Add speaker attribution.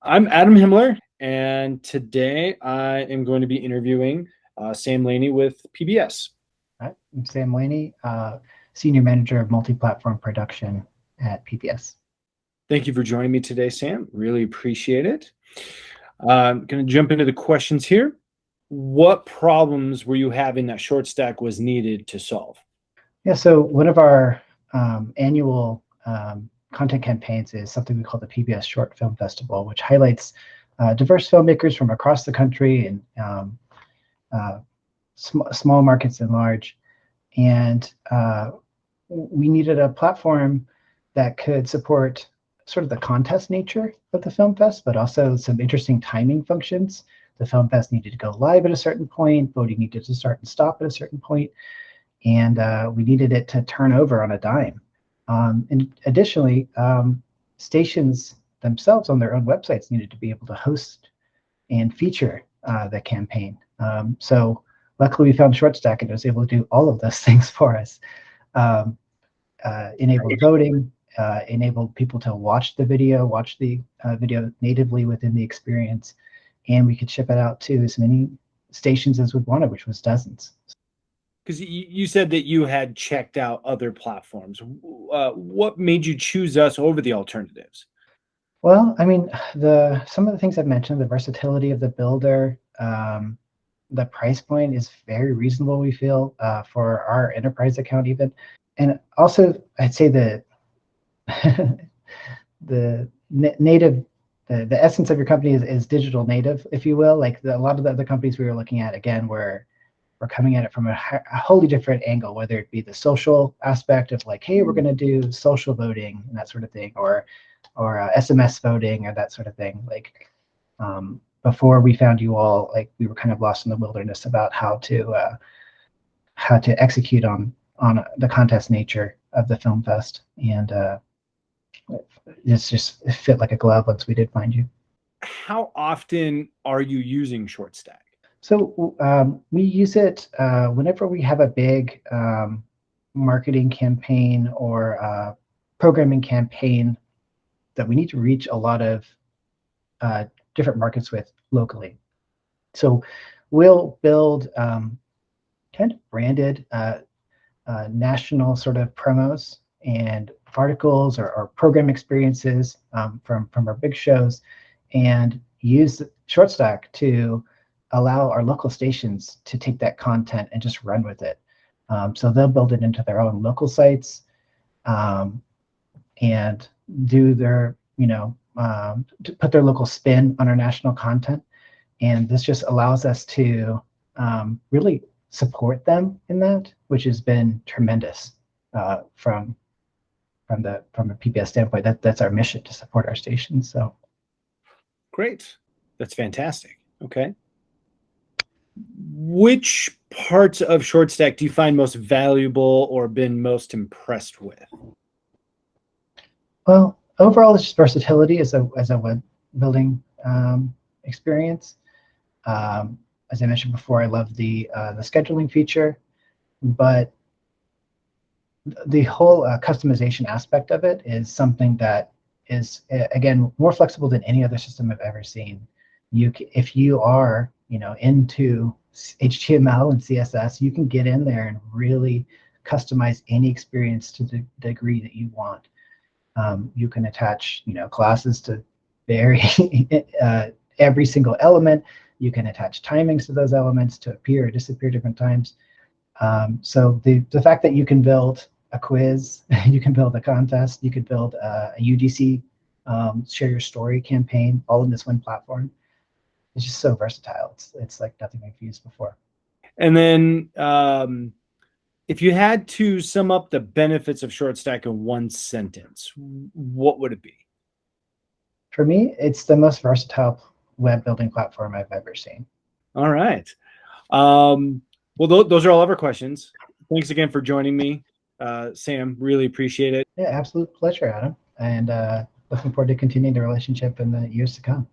Speaker 1: I'm Adam Himmler, and today I am going to be interviewing Sam Laney with PBS.
Speaker 2: Hi, I'm Sam Laney, Senior Manager of Multi-Platform Production at PBS.
Speaker 1: Thank you for joining me today, Sam. Really appreciate it. I'm going to jump into the questions here. What problems were you having that ShortStack was needed to solve?
Speaker 2: Yeah, so one of our annual content campaigns is something we call the PBS Short Film Festival, which highlights diverse filmmakers from across the country and small markets and large. And we needed a platform that could support sort of the contest nature of the Film Fest, but also some interesting timing functions. The Film Fest needed to go live at a certain point, voting needed to start and stop at a certain point, and we needed it to turn over on a dime. And additionally, stations themselves on their own websites needed to be able to host and feature the campaign. So luckily we found ShortStack and it was able to do all of those things for us. Enabled voting, enabled people to watch the video natively within the experience, and we could ship it out to as many stations as we wanted, which was dozens.
Speaker 1: Because you said that you had checked out other platforms. What made you choose us over the alternatives?
Speaker 2: Well, I mean, some of the things I've mentioned, the versatility of the builder, the price point is very reasonable, we feel, for our enterprise account even. And also, I'd say the native, the essence of your company is digital native, if you will. Like a lot of the other companies we were looking at, again, we're coming at it from a wholly different angle, whether it be the social aspect of like, hey, we're going to do social voting and that sort of thing, or SMS voting or that sort of thing. Like before we found you all, like we were kind of lost in the wilderness about how to execute on the contest nature of the Film Fest, and it fit like a glove once we did find you.
Speaker 1: How often are you using ShortStack?
Speaker 2: So we use it whenever we have a big marketing campaign or programming campaign that we need to reach a lot of different markets with locally. So we'll build kind of branded national sort of promos and articles or program experiences from our big shows, and use ShortStack to allow our local stations to take that content and just run with it. So they'll build it into their own local sites and do their, to put their local spin on our national content. And this just allows us to really support them in that, which has been tremendous from a PBS standpoint. That's our mission, to support our stations. So
Speaker 1: great, that's fantastic. Okay. Which parts of ShortStack do you find most valuable or been most impressed with?
Speaker 2: Well, overall, it's just versatility as a web building experience. As I mentioned before, I love the scheduling feature, but the whole customization aspect of it is something that is, again, more flexible than any other system I've ever seen. If you are into HTML and CSS, you can get in there and really customize any experience to the degree that you want. You can attach classes to vary every single element. You can attach timings to those elements to appear or disappear different times. So the fact that you can build a quiz, you can build a contest, you could build a UGC share your story campaign all in this one platform. It's just so versatile. It's like nothing I've used before.
Speaker 1: And then if you had to sum up the benefits of ShortStack in one sentence, what would it be?
Speaker 2: For me, it's the most versatile web building platform I've ever seen.
Speaker 1: All right. Well, those are all of our questions. Thanks again for joining me, Sam. Really appreciate it.
Speaker 2: Yeah, absolute pleasure, Adam. And looking forward to continuing the relationship in the years to come.